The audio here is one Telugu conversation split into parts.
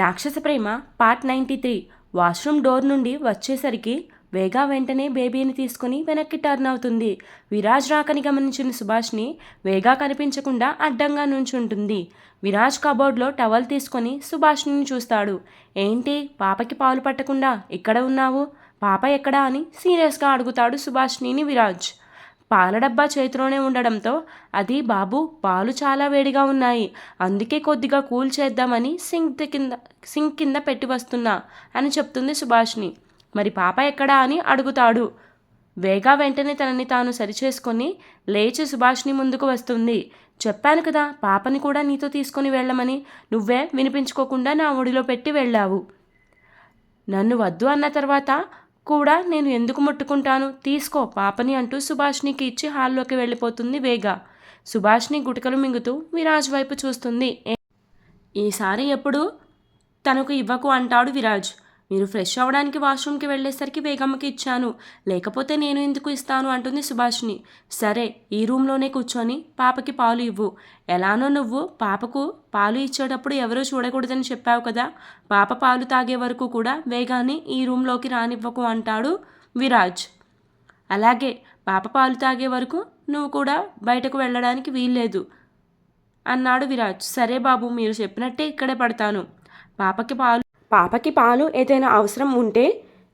రాక్షస ప్రేమ పార్ట్ 93. వాష్రూమ్ డోర్ నుండి వచ్చేసరికి వేగా వెంటనే బేబీని తీసుకుని వెనక్కి టర్న్ అవుతుంది. విరాజ్ రాకని గమనించిన సుభాష్ని వేగా కనిపించకుండా అడ్డంగా నుంచుంటుంది. విరాజ్ కబోర్డ్లో టవల్ తీసుకొని సుభాష్ని చూస్తాడు. ఏంటి పాపకి పాలు పట్టకుండా ఇక్కడ ఉన్నావు? పాప ఎక్కడా అని సీరియస్గా అడుగుతాడు సుభాష్నిని విరాజ్. పాల డబ్బా చేతిలోనే ఉండడంతో అది బాబు పాలు చాలా వేడిగా ఉన్నాయి, అందుకే కొద్దిగా కూల్ చేద్దామని సింక్ కింద పెట్టి వస్తున్నా అని చెప్తుంది సుభాష్ని. మరి పాప ఎక్కడా అని అడుగుతాడు. వేగా వెంటనే తనని తాను సరిచేసుకొని లేచి సుభాష్ని ముందుకు వస్తుంది. చెప్పాను కదా పాపని కూడా నీతో తీసుకొని వెళ్ళమని, నువ్వే వినిపించుకోకుండా నా ఒడిలో పెట్టి వెళ్ళావు. నన్ను వద్దు అన్న తర్వాత కూడా నేను ఎందుకు ముట్టుకుంటాను, తీసుకో పాపని అంటూ సుభాష్నికి ఇచ్చి హాల్లోకి వెళ్ళిపోతుంది వేగా. సుభాష్ని గుటకలు మింగుతూ విరాజ్ వైపు చూస్తుంది. ఈసారి ఎప్పుడు తనకు ఇవ్వకు అంటాడు విరాజ్. మీరు ఫ్రెష్ అవ్వడానికి వాష్రూమ్కి వెళ్ళేసరికి వేగమ్మకి ఇచ్చాను, లేకపోతే నేను ఎందుకు ఇస్తాను అంటుంది సుభాష్ని. సరే ఈ రూమ్లోనే కూర్చొని పాపకి పాలు ఇవ్వు. ఎలానో నువ్వు పాపకు పాలు ఇచ్చేటప్పుడు ఎవరూ చూడకూడదని చెప్పావు కదా, పాప పాలు తాగే వరకు కూడా వేగాన్ని ఈ రూమ్లోకి రానివ్వకు అంటాడు విరాజ్. అలాగే పాప పాలు తాగే వరకు నువ్వు కూడా బయటకు వెళ్ళడానికి వీల్లేదు అన్నాడు విరాజ్. సరే బాబు మీరు చెప్పినట్టే ఇక్కడే పడతాను. పాపకి పాలు ఏదైనా అవసరం ఉంటే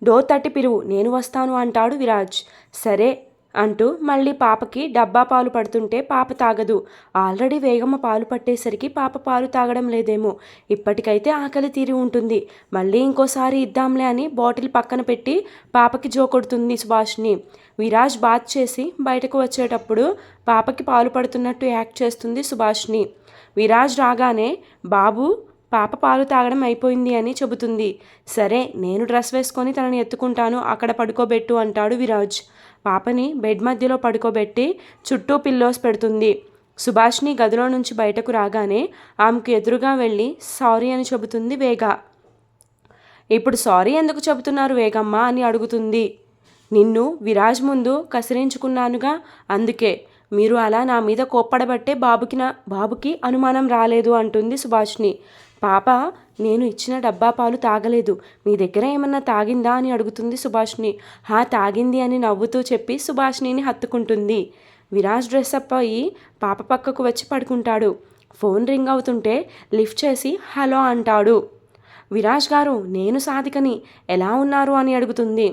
డోర్ తట్టి పిలువు, నేను వస్తాను అంటాడు విరాజ్. సరే అంటూ మళ్ళీ పాపకి డబ్బా పాలు పడుతుంటే పాప తాగదు. ఆల్రెడీ వేగమ్మ పాలు పట్టేసరికి పాప పాలు తాగడం లేదేమో, ఇప్పటికైతే ఆకలి తీరి ఉంటుంది. మళ్ళీ ఇంకోసారి ఇద్దాంలే అని బాటిల్ పక్కన పెట్టి పాపకి జోకొడుతుంది సుభాష్ని. విరాజ్ బాత్ చేసి బయటకు వచ్చేటప్పుడు పాపకి పాలు పడుతున్నట్టు యాక్ట్ చేస్తుంది సుభాష్ని. విరాజ్ రాగానే బాబు పాప పాలు తాగడం అయిపోయింది అని చెబుతుంది. సరే నేను డ్రెస్ వేసుకొని తనని ఎత్తుకుంటాను, అక్కడ పడుకోబెట్టు అంటాడు విరాజ్. పాపని బెడ్ మధ్యలో పడుకోబెట్టి చుట్టూ పిల్లోస్ పెడుతుంది. సుభాష్ని గదిలో నుంచి బయటకు రాగానే ఆమెకు ఎదురుగా వెళ్ళి సారీ అని చెబుతుంది వేగా. ఇప్పుడు సారీ ఎందుకు చెబుతున్నారు వేగమ్మ అని అడుగుతుంది. నిన్ను విరాజ్ ముందు కసిరించుకున్నానుగా, అందుకే మీరు అలా నా మీద కోప్పడబట్టే బాబుకి అనుమానం రాలేదు అంటుంది సుభాష్ని. పాప నేను ఇచ్చిన డబ్బా పాలు తాగలేదు, మీ దగ్గర ఏమన్నా తాగిందా అని అడుగుతుంది సుభాష్ని. తాగింది అని నవ్వుతూ చెప్పి సుభాష్నిని హత్తుకుంటుంది. విరాజ్ డ్రెస్అప్ అయ్యి పాప పక్కకు వచ్చి పడుకుంటాడు. ఫోన్ రింగ్ అవుతుంటే లిఫ్ట్ చేసి హలో అంటాడు. విరాజ్ గారు నేను సాధికని, ఎలా ఉన్నారు అని అడుగుతుంది.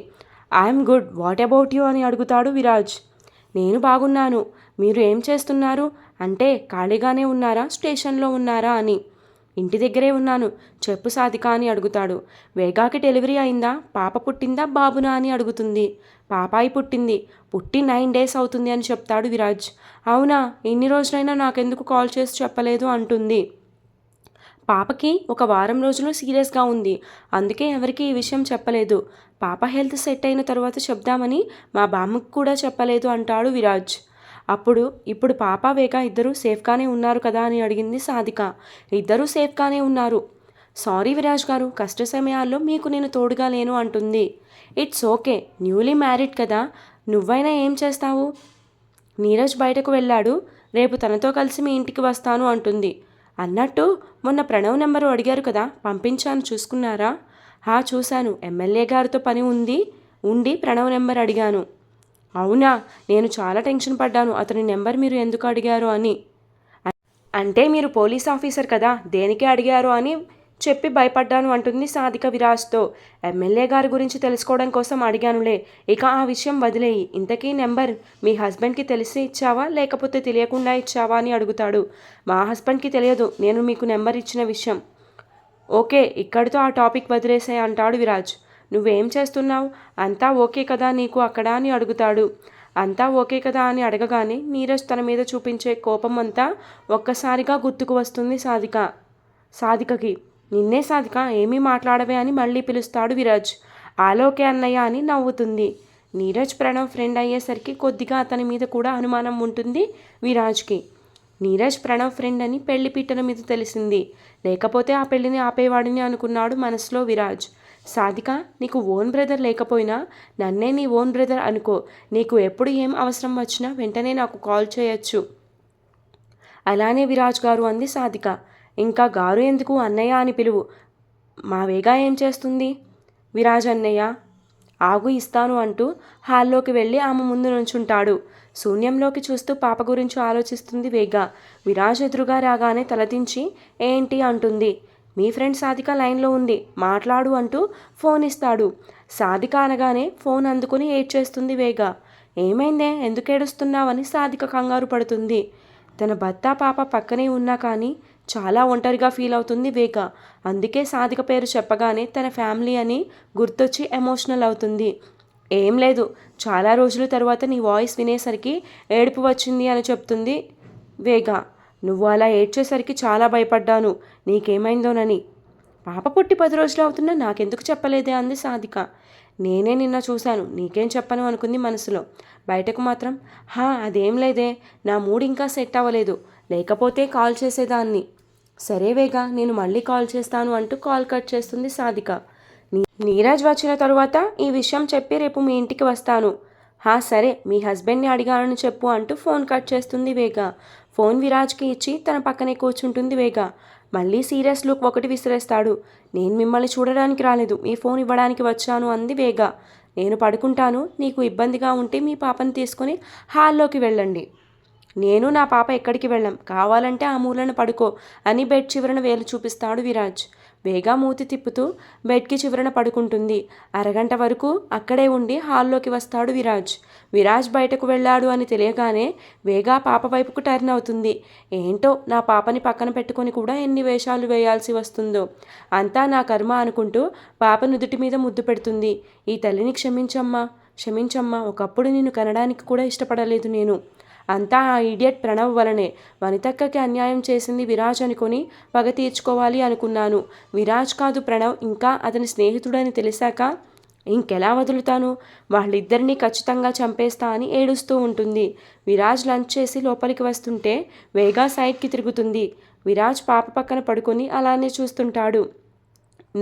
I'm good, what about you అని అడుగుతాడు విరాజ్. నేను బాగున్నాను, మీరు ఏం చేస్తున్నారు అంటే ఖాళీగానే ఉన్నారా స్టేషన్లో ఉన్నారా అని. ఇంటి దగ్గరే ఉన్నాను, చెప్పు సాధిక అని అడుగుతాడు. వేగాకి డెలివరీ అయిందా, పాప పుట్టిందా బాబునా అని అడుగుతుంది. పాపాయి పుట్టి 9 days అవుతుంది అని చెప్తాడు విరాజ్. అవునా, ఇన్ని రోజులైనా నాకెందుకు కాల్ చేసి చెప్పలేదు అంటుంది. పాపకి 1 వారం రోజులు సీరియస్గా ఉంది, అందుకే ఎవరికి ఈ విషయం చెప్పలేదు. పాప హెల్త్ సెట్ అయిన తర్వాత చెప్దామని మా బామ్మకు కూడా చెప్పలేదు అంటాడు విరాజ్. ఇప్పుడు పాప వేగ ఇద్దరూ సేఫ్గానే ఉన్నారు కదా అని అడిగింది సాధిక. ఇద్దరూ సేఫ్గానే ఉన్నారు. సారీ విరాజ్ గారు, కష్ట సమయాల్లో మీకు నేను తోడుగా లేను అంటుంది. ఇట్స్ ఓకే, న్యూలీ మ్యారీడ్ కదా, నువ్వైనా ఏం చేస్తావు. నీరజ్ బయటకు వెళ్ళాడు, రేపు తనతో కలిసి మీ ఇంటికి వస్తాను అంటుంది. అన్నట్టు మొన్న ప్రణవ్ నెంబరు అడిగారు కదా, పంపించాను చూసుకున్నారా? చూశాను, ఎమ్మెల్యే గారితో పని ఉండి ప్రణవ్ నెంబర్ అడిగాను. అవునా, నేను చాలా టెన్షన్ పడ్డాను అతని నెంబర్ మీరు ఎందుకు అడిగారు అని. అంటే మీరు పోలీస్ ఆఫీసర్ కదా, దేనికి అడిగారు అని చెప్పి భయపడ్డాను అంటుంది సాధిక విరాజ్తో. ఎమ్మెల్యే గారి గురించి తెలుసుకోవడం కోసం అడిగానులే, ఇక ఆ విషయం వదిలేయి. ఇంతకీ నెంబర్ మీ హస్బెండ్కి తెలిసి ఇచ్చావా లేకపోతే తెలియకుండా ఇచ్చావా అని అడుగుతాడు. మా హస్బెండ్కి తెలియదు నేను మీకు నెంబర్ ఇచ్చిన విషయం. ఓకే, ఇక్కడితో ఆ టాపిక్ వదిలేసే అంటాడు విరాజ్. నువ్వేం చేస్తున్నావు, అంతా ఓకే కదా నీకు అక్కడ అని అడుగుతాడు. అంతా ఓకే కదా అని అడగగానే నీరజ్ తన మీద చూపించే కోపం అంతా ఒక్కసారిగా గుర్తుకు వస్తుంది సాధికకి. నిన్నే సాధిక, ఏమీ మాట్లాడవే అని మళ్ళీ పిలుస్తాడు విరాజ్. ఆలోకే అన్నయ్య అని నవ్వుతుంది. నీరజ్ ప్రణవ్ ఫ్రెండ్ అయ్యేసరికి కొద్దిగా అతని మీద కూడా అనుమానం ఉంటుంది విరాజ్కి. నీరజ్ ప్రణవ్ ఫ్రెండ్ అని పెళ్లి పీటల మీద తెలిసింది, లేకపోతే ఆ పెళ్లిని ఆపేవాడిని అనుకున్నాడు మనసులో విరాజ్. సాధిక, నీకు ఓన్ బ్రదర్ లేకపోయినా నన్నే నీ ఓన్ బ్రదర్ అనుకో, నీకు ఎప్పుడు ఏం అవసరం వచ్చినా వెంటనే నాకు కాల్ చేయొచ్చు. అలానే విరాజ్ గారు అంది సాధిక. ఇంకా గారు ఎందుకు, అన్నయ్య అని పిలువు. మా వేగా ఏం చేస్తుంది? విరాజ్ అన్నయ్య ఆగు ఇస్తాను అంటూ హాల్లోకి వెళ్ళి ఆమె ముందు నుంచుంటాడు. శూన్యంలోకి చూస్తూ పాప గురించి ఆలోచిస్తుంది వేగ. విరాజ్ ఎదురుగా రాగానే తలదించి ఏంటి అంటుంది. మీ ఫ్రెండ్ సాధిక లైన్లో ఉంది, మాట్లాడు అంటూ ఫోన్ ఇస్తాడు. సాధిక అనగానే ఫోన్ అందుకుని ఏడ్చేస్తుంది వేగ. ఏమైందే, ఎందుకు ఏడుస్తున్నావని సాధిక కంగారు పడుతుంది. తన భర్త పాప పక్కనే ఉన్నా కానీ చాలా ఒంటరిగా ఫీల్ అవుతుంది వేగ. అందుకే సాధిక పేరు చెప్పగానే తన ఫ్యామిలీ అని గుర్తొచ్చి ఎమోషనల్ అవుతుంది. ఏం లేదు, చాలా రోజుల తర్వాత నీ వాయిస్ వినేసరికి ఏడుపు వచ్చింది అని చెప్తుంది వేగ. నువ్వు అలా ఏడ్చేసరికి చాలా భయపడ్డాను, నీకేమైందోనని. పాప పుట్టి 10 రోజులు అవుతున్నా నాకెందుకు చెప్పలేదే అంది సాధిక. నేనే నిన్న చూశాను, నీకేం చెప్పను అనుకుంది మనసులో. బయటకు మాత్రం అదేం లేదే, నా మూడ్ ఇంకా సెట్ అవ్వలేదు, లేకపోతే కాల్ చేసేదాన్ని. సరే వేగా, నేను మళ్ళీ కాల్ చేస్తాను అంటూ కాల్ కట్ చేస్తుంది సాధిక. నీరజ్ వచ్చిన తరువాత ఈ విషయం చెప్పి రేపు మీ ఇంటికి వస్తాను. సరే, మీ హస్బెండ్ని అడిగానని చెప్పు అంటూ ఫోన్ కట్ చేస్తుంది వేగ. ఫోన్ విరాజ్కి ఇచ్చి తన పక్కనే కూర్చుంటుంది వేగ. మళ్ళీ సీరియస్ లుక్ ఒకటి విసిరేస్తాడు. నేను మిమ్మల్ని చూడడానికి రాలేదు, మీ ఫోన్ ఇవ్వడానికి వచ్చాను అంది వేగ. నేను పడుకుంటాను, నీకు ఇబ్బందిగా ఉంటే మీ పాపని తీసుకొని హాల్లోకి వెళ్ళండి. నేను నా పాప ఎక్కడికి వెళ్ళాం, కావాలంటే ఆ మూలను పడుకో అని బెడ్ చివరన వేలు చూపిస్తాడు విరాజ్. వేగా మూతి తిప్పుతూ బెడ్కి చివరన పడుకుంటుంది. అరగంట వరకు అక్కడే ఉండి హాల్లోకి వస్తాడు విరాజ్. విరాజ్ బయటకు వెళ్ళాడు అని తెలియగానే వేగా పాప వైపుకు టర్న్ అవుతుంది. ఏంటో నా పాపని పక్కన పెట్టుకొని కూడా ఎన్ని వేషాలు వేయాల్సి వస్తుందో, అంతా నా కర్మ అనుకుంటూ పాప నుదుటి మీద ముద్దు పెడుతుంది. ఈ తల్లిని క్షమించమ్మా, క్షమించమ్మా, ఒకప్పుడు నిన్ను కనడానికి కూడా ఇష్టపడలేదు నేను. అంతా ఆ ఇడియట్ ప్రణవ్ వలనే. వనితక్కకి అన్యాయం చేసింది విరాజ్ అనుకొని పగ తీర్చుకోవాలి అనుకున్నాను. విరాజ్ కాదు ప్రణవ్, ఇంకా అతని స్నేహితుడని తెలిసాక ఇంకెలా వదులుతాను? వాళ్ళిద్దరినీ ఖచ్చితంగా చంపేస్తా అని ఏడుస్తూ ఉంటుంది. విరాజ్ లంచ్ చేసి లోపలికి వస్తుంటే వేగా సైడ్కి తిరుగుతుంది. విరాజ్ పాప పక్కన పడుకొని అలానే చూస్తుంటాడు.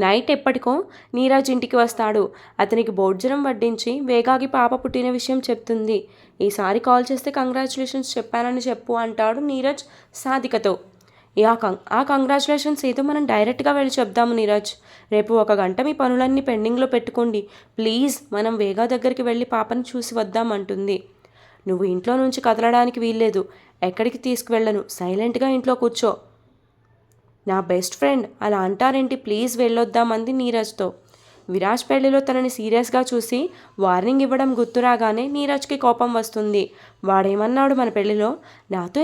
నైట్ ఎప్పటికో నీరజ్ ఇంటికి వస్తాడు. అతనికి భోజనం వడ్డించి వేగాకి పాప పుట్టిన విషయం చెప్తుంది. ఈసారి కాల్ చేస్తే కంగ్రాచులేషన్స్ చెప్పానని చెప్పు అంటాడు నీరజ్ సాధికతో. ఆ కంగ్రాచులేషన్స్ ఏదో మనం డైరెక్ట్గా వెళ్ళి చెప్దాము నీరజ్. రేపు 1 గంట మీ పనులన్నీ పెండింగ్లో పెట్టుకోండి ప్లీజ్, మనం వేగా దగ్గరికి వెళ్ళి పాపని చూసి వద్దామంటుంది. నువ్వు ఇంట్లో నుంచి కదలడానికి వీల్లేదు, ఎక్కడికి తీసుకువెళ్ళను, సైలెంట్గా ఇంట్లో కూర్చో. నా బెస్ట్ ఫ్రెండ్ అలా అంటారేంటి, ప్లీజ్ వెళ్ళొద్దామంది నీరజ్తో. విరాజ్ పెళ్లిలో తనని సీరియస్గా చూసి వార్నింగ్ ఇవ్వడం గుర్తురాగానే నీరజ్కి కోపం వస్తుంది. వాడేమన్నాడు మన పెళ్లిలో? నాతో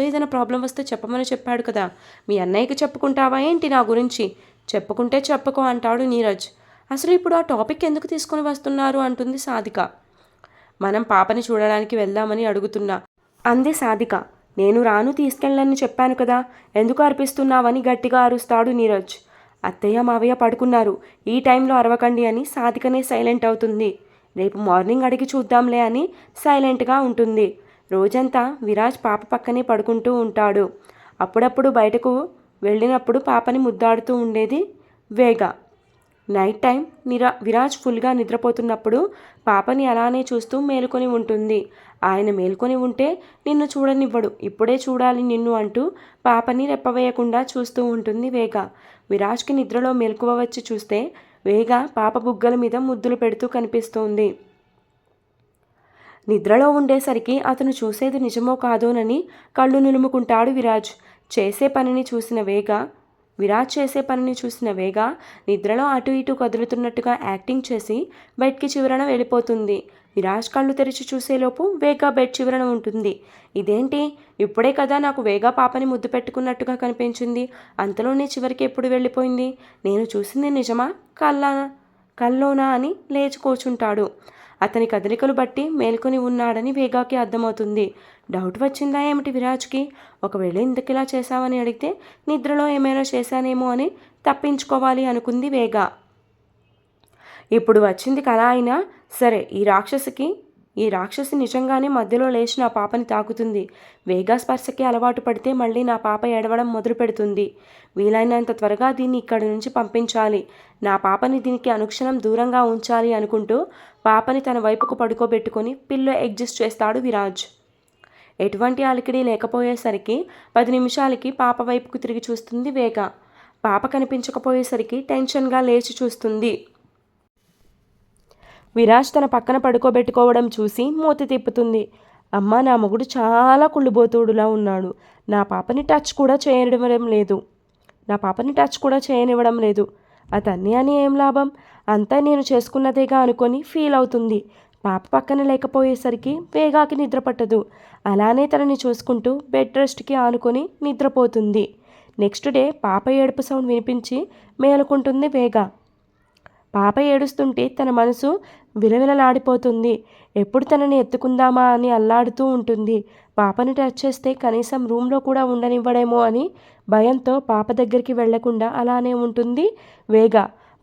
ఏదైనా ప్రాబ్లం వస్తే చెప్పమని చెప్పాడు కదా, మీ అన్నయ్యకి చెప్పుకుంటావా ఏంటి నా గురించి? చెప్పుకుంటే చెప్పుకో అంటాడు నీరజ్. అసలు ఇప్పుడు ఆ టాపిక్ ఎందుకు తీసుకుని వస్తున్నారు అంటుంది సాధిక. మనం పాపని చూడడానికి వెళ్దామని అడుగుతున్నా అంది సాధిక. నేను రాను, తీసుకెళ్ళని చెప్పాను కదా, ఎందుకు అర్పిస్తున్నావని గట్టిగా అరుస్తాడు నీరజ్. అత్తయ్య మావయ్య పడుకున్నారు, ఈ టైంలో అరవకండి అని సాధికనే సైలెంట్ అవుతుంది. రేపు మార్నింగ్ అడిగి చూద్దాంలే అని సైలెంట్గా ఉంటుంది. రోజంతా విరాజ్ పాప పక్కనే పడుకుంటూ ఉంటాడు. అప్పుడప్పుడు బయటకు వెళ్ళినప్పుడు పాపని ముద్దాడుతూ ఉండేది వేగ. నైట్ టైం విరాజ్ ఫుల్గా నిద్రపోతున్నప్పుడు పాపని అలానే చూస్తూ మేలుకొని ఉంటుంది. ఆయన మేల్కొని ఉంటే నిన్ను చూడనివ్వడు, ఇప్పుడే చూడాలి నిన్ను అంటూ పాపని రెప్పవేయకుండా చూస్తూ ఉంటుంది వేగ. విరాజ్కి నిద్రలో మెలకువ వచ్చి చూస్తే వేగ పాప బుగ్గల మీద ముద్దులు పెడుతూ కనిపిస్తోంది. నిద్రలో ఉండేసరికి అతను చూసేది నిజమో కాదోనని కళ్ళు నులుముకుంటాడు విరాజ్. విరాజ్ చేసే పనిని చూసిన వేగ నిద్రలో అటు ఇటు కదులుతున్నట్టుగా యాక్టింగ్ చేసి బెడ్కి చివరన వెళ్ళిపోతుంది. విరాజ్ కళ్ళు తెరిచి చూసేలోపు వేగ బెడ్ చివరన ఉంటుంది. ఇదేంటి, ఇప్పుడే కదా నాకు వేగ పాపని ముద్దు పెట్టుకున్నట్టుగా కనిపించింది, అంతలోనే చివరికి ఎప్పుడు వెళ్ళిపోయింది? నేను చూసింది నిజమా కల్లోనా అని లేచి కూర్చుంటాడు. అతని కదలికలు బట్టి మేల్కొని ఉన్నాడని వేగాకి అర్థమవుతుంది. డౌట్ వచ్చిందా ఏమిటి విరాజ్కి? ఒకవేళ ఇంతకిలా చేశావని అడిగితే నిద్రలో ఏమైనా చేశానేమో అని తప్పించుకోవాలి అనుకుంది వేగ. ఇప్పుడు వచ్చింది కళ అయినా సరే, ఈ రాక్షసి నిజంగానే మధ్యలో లేచి నా పాపని తాకుతుంది. వేగా స్పర్శకి అలవాటు పడితే మళ్ళీ నా పాప ఏడవడం మొదలు పెడుతుంది. వీలైనంత త్వరగా దీన్ని ఇక్కడి నుంచి పంపించాలి. నా పాపని దీనికి అనుక్షణం దూరంగా ఉంచాలి అనుకుంటూ పాపని తన వైపుకు పడుకోబెట్టుకొని పిల్లో అడ్జస్ట్ చేస్తాడు విరాజ్. ఎటువంటి అలికిడి లేకపోయేసరికి 10 నిమిషాలకి పాప వైపుకు తిరిగి చూస్తుంది వేగ. పాప కనిపించకపోయేసరికి టెన్షన్గా లేచి చూస్తుంది. విరాజ్ తన పక్కన పడుకోబెట్టుకోవడం చూసి మూతి తిప్పుతుంది. అమ్మ, నా మొగుడు చాలా కుళ్ళుబోతుడులా ఉన్నాడు. నా పాపని టచ్ కూడా చేయనివ్వడం లేదు. అతన్ని అని ఏం లాభం? అంతా నేను చేసుకున్నదేగా అనుకొని ఫీల్ అవుతుంది. పాప పక్కన లేకపోయేసరికి వేగాకి నిద్ర పట్టదు. అలానే తనని చూసుకుంటూ బెడ్ రెస్ట్కి ఆనుకొని నిద్రపోతుంది. నెక్స్ట్ డే పాప ఏడుపు సౌండ్ వినిపించి మేలుకుంటుంది వేగ. పాప ఏడుస్తుంటే తన మనసు విలవిలలాడిపోతుంది. ఎప్పుడు తనని ఎత్తుకుందామా అని అల్లాడుతూ ఉంటుంది. పాపని టచ్ చేస్తే కనీసం రూమ్లో కూడా ఉండనివ్వడేమో అని భయంతో పాప దగ్గరికి వెళ్లకుండా అలానే ఉంటుంది వేగ.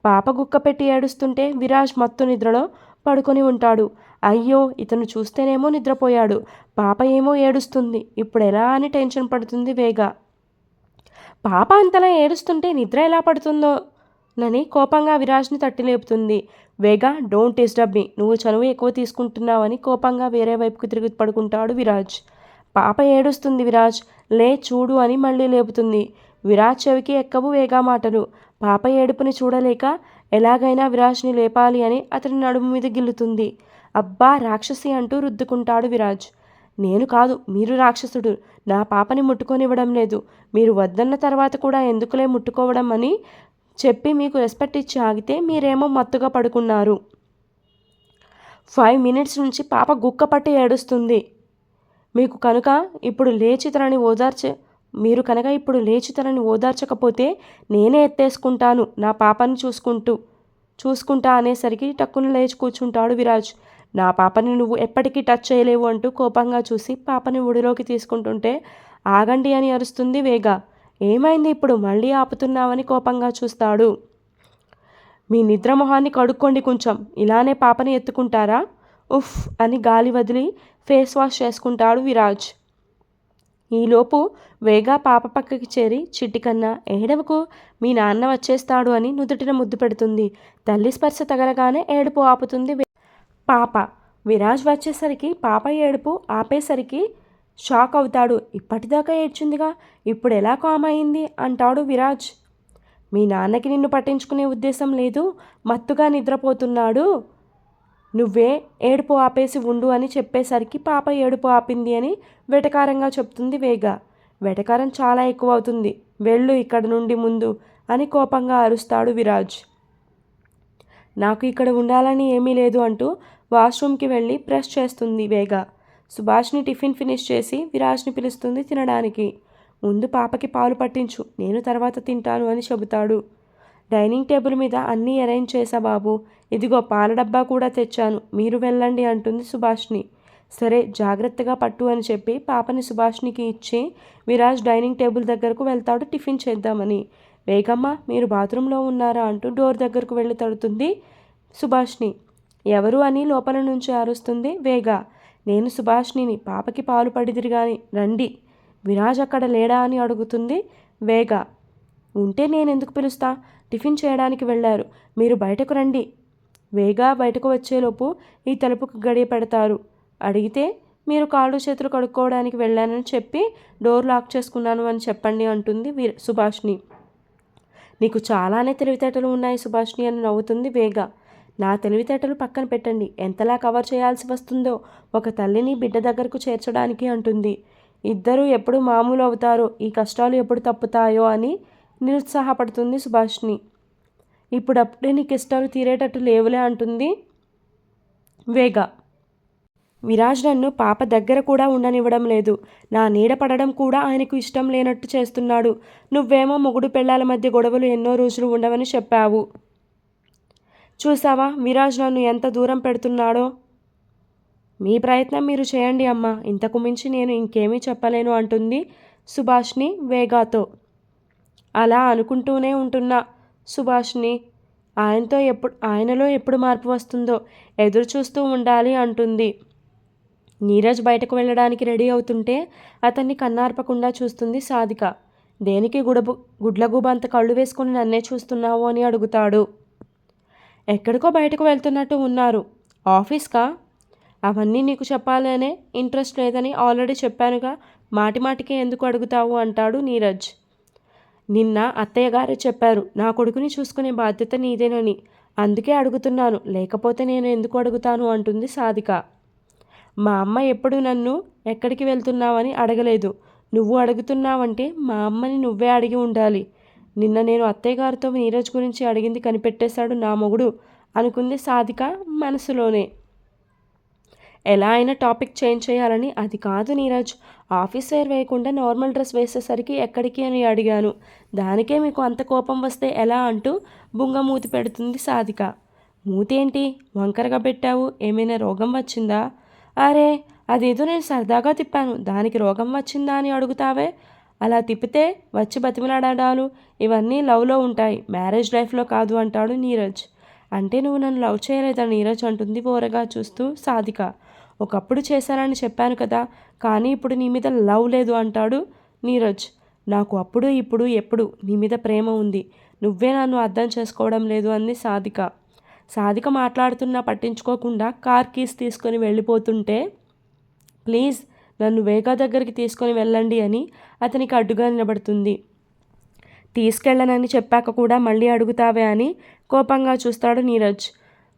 పాప గుక్క పెట్టి ఏడుస్తుంటే విరాజ్ మత్తు నిద్రలో పడుకొని ఉంటాడు. అయ్యో, ఇతను చూస్తేనేమో నిద్రపోయాడు, పాప ఏమో ఏడుస్తుంది, ఇప్పుడు ఎలా అని టెన్షన్ పడుతుంది వేగ. పాప అంతలా ఏడుస్తుంటే నిద్ర ఎలా పడుతుందో నని కోపంగా విరాజ్ని తట్టి లేపుతుంది. వేగ, డోంట్ డిస్టర్బ్ మీ, నువ్వు చనువు ఎక్కువ తీసుకుంటున్నావని కోపంగా వేరే వైపుకు తిరిగి పడుకుంటాడు విరాజ్. పాప ఏడుస్తుంది విరాజ్, లే చూడు అని మళ్ళీ లేపుతుంది. విరాజ్ చెవికి ఎక్కవు వేగ మాటలు. పాప ఏడుపుని చూడలేక ఎలాగైనా విరాజ్ని లేపాలి అని అతని నడుము మీద గిల్లుతుంది. అబ్బా రాక్షసి అంటూ రుద్దుకుంటాడు విరాజ్. నేను కాదు, మీరు రాక్షసుడు. నా పాపని ముట్టుకొనివ్వడం లేదు. మీరు వద్దన్న తర్వాత కూడా ఎందుకులే ముట్టుకోవడం అని చెప్పి మీకు రెస్పెక్ట్ ఇచ్చి ఆగితే మీరేమో మత్తుగా పడుకున్నారు. 5 minutes నుంచి పాప గుక్క పట్టి ఏడుస్తుంది. మీరు కనుక ఇప్పుడు లేచి తనని ఓదార్చకపోతే నేనే ఎత్తేసుకుంటాను నా పాపని చూసుకుంటా అనేసరికి టక్కున లేచి కూర్చుంటాడు విరాజ్. నా పాపని నువ్వు ఎప్పటికీ టచ్ చేయలేవు అంటూ కోపంగా చూసి పాపని ఒడిలోకి తీసుకుంటుంటే ఆగండి అని అరుస్తుంది వేగ. ఏమైంది ఇప్పుడు మళ్ళీ ఆపుతున్నావని కోపంగా చూస్తాడు. మీ నిద్ర మొహాన్ని కడుక్కోండి, కొంచెం ఇలానే పాపని ఎత్తుకుంటారా? ఉఫ్ అని గాలి వదిలి ఫేస్ వాష్ చేసుకుంటాడు విరాజ్. ఈలోపు వేగ పాప పక్కకి చేరి చిట్టికన్నా ఏడవకు, మీ నాన్న వచ్చేస్తాడు అని నుదుటిన ముద్దు పెడుతుంది. తల్లి స్పర్శ తగలగానే ఏడుపు ఆపుతుంది పాప. విరాజ్ వచ్చేసరికి పాప ఏడుపు ఆపేసరికి షాక్ అవుతాడు. ఇప్పటిదాకా ఏడ్చిందిగా, ఇప్పుడు ఎలా కామ్ అయింది అంటాడు విరాజ్. మీ నాన్నకి నిన్ను పట్టించుకునే ఉద్దేశం లేదు, మత్తుగా నిద్రపోతున్నాడు. నువ్వే ఏడుపు ఆపేసి ఉండు అని చెప్పేసరికి పాప ఏడుపు ఆపింది అని వెటకారంగా చెప్తుంది వేగ. వెటకారం చాలా ఎక్కువ అవుతుంది, వెళ్ళు ఇక్కడ నుండి ముందు అని కోపంగా అరుస్తాడు విరాజ్. నాకు ఇక్కడ ఉండాలని ఏమీ లేదు అంటూ వాష్రూమ్కి వెళ్ళి బ్రష్ చేస్తుంది వేగ. సుభాష్ని టిఫిన్ ఫినిష్ చేసి విరాజ్ని పిలుస్తుంది తినడానికి. ముందు పాపకి పాలు పట్టించు, నేను తర్వాత తింటాను అని చెబుతాడు. డైనింగ్ టేబుల్ మీద అన్నీ అరేంజ్ చేశా బాబు, ఇదిగో పాల డబ్బా కూడా తెచ్చాను, మీరు వెళ్ళండి అంటుంది సుభాష్ని. సరే జాగ్రత్తగా పట్టు అని చెప్పి పాపని సుభాష్నికి ఇచ్చి విరాజ్ డైనింగ్ టేబుల్ దగ్గరకు వెళ్తాడు టిఫిన్ చేద్దామని. వేగమ్మ, మీరు బాత్రూంలో ఉన్నారా అంటూ డోర్ దగ్గరకు వెళ్ళి తడుతుంది సుభాష్ని. ఎవరు అని లోపల నుంచి అరుస్తుంది వేగ. నేను సుభాష్నిని, పాపకి పాలు పడిదిరి గాని రండి. విరాజ్ అక్కడ లేడా అని అడుగుతుంది వేగ. ఉంటే నేనెందుకు పిలుస్తా, టిఫిన్ చేయడానికి వెళ్ళారు, మీరు బయటకు రండి. వేగ బయటకు వచ్చేలోపు ఈ తలుపుకు గడియ పెడతారు. అడిగితే మీరు కాళ్ళు చేతులు కడుక్కోవడానికి వెళ్ళానని చెప్పి డోర్ లాక్ చేసుకున్నాను అని చెప్పండి అంటుంది సుభాష్ని. నీకు చాలానే తెలివితేటలు ఉన్నాయి సుభాష్ని అని నవ్వుతుంది వేగ. నా తెలివితేటలు పక్కన పెట్టండి, ఎంతలా కవర్ చేయాల్సి వస్తుందో ఒక తల్లిని బిడ్డ దగ్గరకు చేర్చడానికి అంటుంది. ఇద్దరూ ఎప్పుడు మామూలు అవుతారో, ఈ కష్టాలు ఎప్పుడు తప్పుతాయో అని నిరుత్సాహపడుతుంది సుభాష్ని. ఇప్పుడప్పుడే నీకు ఇష్టాలు తీరేటట్టు లేవులే అంటుంది వేగ. విరాజ్ నన్ను పాప దగ్గర కూడా ఉండనివ్వడం లేదు, నా నీడ పడడం కూడా ఆయనకు ఇష్టం లేనట్టు చేస్తున్నాడు. నువ్వేమో మొగుడు పెళ్ళాల మధ్య గొడవలు ఎన్నో రోజులు ఉండవని చెప్పావు. చూసావా విరాజ్ నన్ను ఎంత దూరం పెడుతున్నాడో. మీ ప్రయత్నం మీరు చేయండి అమ్మా, ఇంతకు మించి నేను ఇంకేమీ చెప్పలేను అంటుంది సుభాష్ని వేగాతో. అలా అనుకుంటూనే ఉంటున్నా సుభాష్ని, ఆయనలో ఎప్పుడు మార్పు వస్తుందో ఎదురు చూస్తూ ఉండాలి అంటుంది. నీరజ్ బయటకు వెళ్ళడానికి రెడీ అవుతుంటే అతన్ని కన్నార్పకుండా చూస్తుంది సాధిక. దేనికి గుడ్లగూబంత కళ్ళు వేసుకుని నన్నే చూస్తున్నావు అని అడుగుతాడు. ఎక్కడికో బయటకు వెళ్తున్నట్టు ఉన్నారు, ఆఫీస్కా? అవన్నీ నీకు చెప్పాలనే ఇంట్రెస్ట్ లేదని ఆల్రెడీ చెప్పానుగా, మాటిమాటికి ఎందుకు అడుగుతావు అంటాడు నీరజ్. నిన్న అత్తయ్య గారే చెప్పారు నా కొడుకుని చూసుకునే బాధ్యత నీదేనని. అందుకే అడుగుతున్నాను, లేకపోతే నేను ఎందుకు అడుగుతాను అంటుంది సాధిక. మా అమ్మ ఎప్పుడు నన్ను ఎక్కడికి వెళ్తున్నావని అడగలేదు. నువ్వు అడుగుతున్నావంటే మా అమ్మని నువ్వే అడిగి ఉండాలి. నిన్న నేను అత్తయ్య గారితో నీరజ్ గురించి అడిగింది కనిపెట్టేశాడు నా మొగుడు అనుకుంది సాధిక మనసులోనే. ఎలా అయినా టాపిక్ చేంజ్ చేయాలని. అది కాదు నీరజ్, ఆఫీస్ వేర్ వేయకుండా నార్మల్ డ్రెస్ వేసేసరికి ఎక్కడికి అని అడిగాను. దానికే మీకు అంత కోపం వస్తే ఎలా అంటూ బుంగ మూతి పెడుతుంది సాధిక. మూతేంటి వంకరగా పెట్టావు, ఏమైనా రోగం వచ్చిందా? అరే అదేదో నేను సరదాగా తిప్పాను, దానికి రోగం వచ్చిందా అని అడుగుతావే. అలా తిప్పితే వచ్చి బతిమలాడాలు ఇవన్నీ లవ్లో ఉంటాయి, మ్యారేజ్ లైఫ్లో కాదు అంటాడు నీరజ్. అంటే నువ్వు నన్ను లవ్ చేయలేదా నీరజ్ అంటుంది ఓరగా చూస్తూ సాధిక. ఒకప్పుడు చేశానని చెప్పాను కదా, కానీ ఇప్పుడు నీ మీద లవ్ లేదు అంటాడు నీరజ్. నాకు అప్పుడు ఇప్పుడు ఎప్పుడు నీ మీద ప్రేమ ఉంది, నువ్వే నన్ను అర్థం చేసుకోవడం లేదు అంది సాధిక. సాధిక మాట్లాడుతున్నా పట్టించుకోకుండా కార్ కీస్ తీసుకొని వెళ్ళిపోతుంటే, ప్లీజ్ నన్ను వేగా దగ్గరికి తీసుకొని వెళ్ళండి అని అతనికి అడ్డుగా నిలబడుతుంది. తీసుకెళ్ళనని చెప్పాక కూడా మళ్ళీ అడుగుతావే అని కోపంగా చూస్తాడు నీరజ్.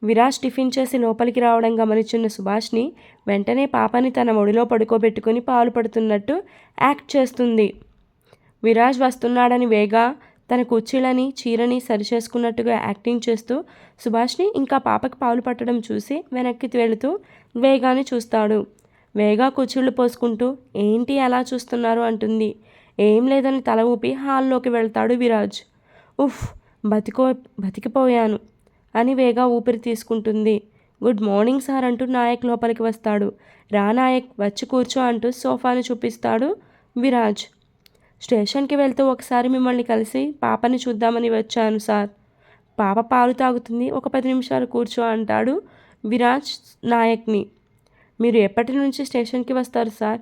విరాజ్ టిఫిన్ చేసి లోపలికి రావడం గమనించిన సుభాష్ని వెంటనే పాపని తన ఒడిలో పడుకోబెట్టుకుని పాలు పడుతున్నట్టు యాక్ట్ చేస్తుంది. విరాజ్ వస్తున్నాడని వేగా తన కుర్చీలని చీరని సరిచేసుకున్నట్టుగా యాక్టింగ్ చేస్తూ సుభాష్ని ఇంకా పాపకి పాలు పట్టడం చూసి వెనక్కి వెళుతూ వేగాని చూస్తాడు. వేగా కుర్చీళ్ళు పోసుకుంటూ ఏంటి అలా చూస్తున్నారు అంటుంది. ఏం లేదని తల ఊపి హాల్లోకి వెళ్తాడు విరాజ్. ఉఫ్ బతికిపోయాను అని వేగా ఊపిరి తీసుకుంటుంది. గుడ్ మార్నింగ్ సార్ అంటూ నాయక్ లోపలికి వస్తాడు. రా నాయక్, వచ్చి కూర్చో అంటూ సోఫాను చూపిస్తాడు విరాజ్. స్టేషన్కి వెళ్తూ ఒకసారి మిమ్మల్ని కలిసి పాపని చూద్దామని వచ్చాను సార్. పాప పాలు తాగుతుంది, ఒక 10 నిమిషాలు కూర్చో అంటాడు విరాజ్ నాయక్ని. మీరు ఎప్పటి నుంచి స్టేషన్కి వస్తారు సార్?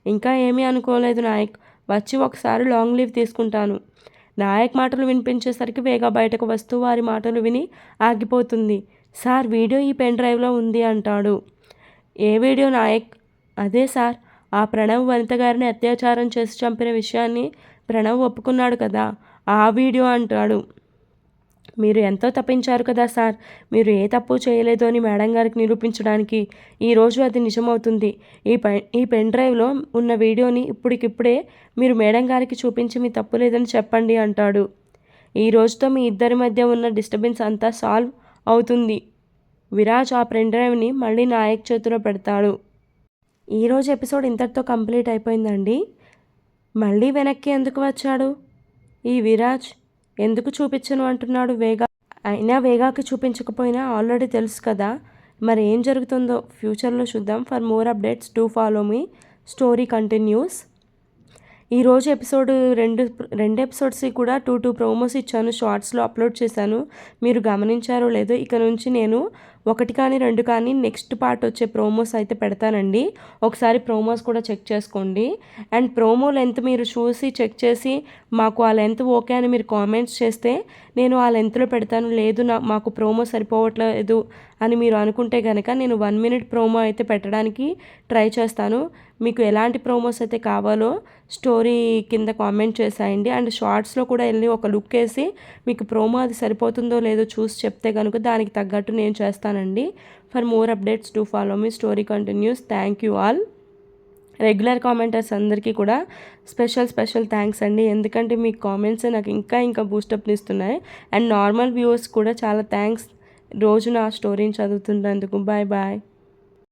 ఇంకా ఏమీ అనుకోలేదు నాయక్, వచ్చి ఒకసారి లాంగ్ లీవ్ తీసుకుంటాను. నాయక్ మాటలు వినిపించేసరికి వేగా బయటకు వస్తూ వారి మాటలు విని ఆగిపోతుంది. సార్ వీడియో ఈ పెన్ డ్రైవ్లో ఉంది అంటాడు. ఏ వీడియో నాయక్? అదే సార్, ఆ ప్రణవ్ వనిత గారిని అత్యాచారం చేసి చంపిన విషయాన్ని ప్రణవ్ ఒప్పుకున్నాడు కదా, ఆ వీడియో అంటాడు. మీరు ఎంతో తప్పించారు కదా సార్, మీరు ఏ తప్పు చేయలేదు అని మేడం గారికి నిరూపించడానికి ఈరోజు అది నిజమవుతుంది. ఈ పెన్ డ్రైవ్లో ఉన్న వీడియోని ఇప్పటికిప్పుడే మీరు మేడం గారికి చూపించి మీ తప్పు లేదని చెప్పండి అంటాడు. ఈ రోజుతో మీ ఇద్దరి మధ్య ఉన్న డిస్టర్బెన్స్ అంతా సాల్వ్ అవుతుంది. విరాజ్ ఆ పెన్ డ్రైవ్ని మళ్ళీ నాయక్ చేతిలో పెడతాడు. ఈరోజు ఎపిసోడ్ ఇంతటితో కంప్లీట్ అయిపోయిందండి. మళ్ళీ వెనక్కి ఎందుకు వచ్చాడు ఈ విరాజ్? ఎందుకు చూపించను అంటున్నాడు వేగా? అయినా వేగాకి చూపించకపోయినా ఆల్రెడీ తెలుసు కదా, మరి ఏం జరుగుతుందో ఫ్యూచర్లో చూద్దాం. For more updates do follow me. Story continuous. ఈరోజు ఎపిసోడ్ రెండు ఎపిసోడ్స్కి కూడా 2 ప్రోమోస్ ఇచ్చాను, షార్ట్స్లో అప్లోడ్ చేశాను. మీరు గమనించారో లేదో, ఇక నుంచి నేను 1 కానీ 2 కానీ నెక్స్ట్ పార్ట్ వచ్చే ప్రోమోస్ అయితే పెడతానండి. ఒకసారి ప్రోమోస్ కూడా చెక్ చేసుకోండి. అండ్ ప్రోమో లెంత్ మీరు చూసి చెక్ చేసి మాకు ఆ లెంత్ ఓకే అని మీరు కామెంట్స్ చేస్తే నేను ఆ లెంత్లో పెడతాను. లేదు మాకు ప్రోమో సరిపోవట్లేదు అని మీరు అనుకుంటే కనుక నేను 1 minute ప్రోమో అయితే పెట్టడానికి ట్రై చేస్తాను. మీకు ఎలాంటి ప్రోమోస్ అయితే కావాలో స్టోరీ కింద కామెంట్ చేసేయండి. అండ్ షార్ట్స్లో కూడా వెళ్ళి ఒక లుక్ వేసి మీకు ప్రోమో అది సరిపోతుందో లేదో చూసి చెప్తే కనుక దానికి తగ్గట్టు నేను చేస్తానండి. For more updates do follow me. Story continuous. Thank you all. Regular commenters అందరికీ కూడా స్పెషల్ థ్యాంక్స్ అండి. ఎందుకంటే మీ కామెంట్స్ నాకు ఇంకా బూస్టప్ని ఇస్తున్నాయి. అండ్ నార్మల్ వ్యూవర్స్ కూడా చాలా థ్యాంక్స్ రోజు నా స్టోరీని చదువుతున్నందుకు. బాయ్.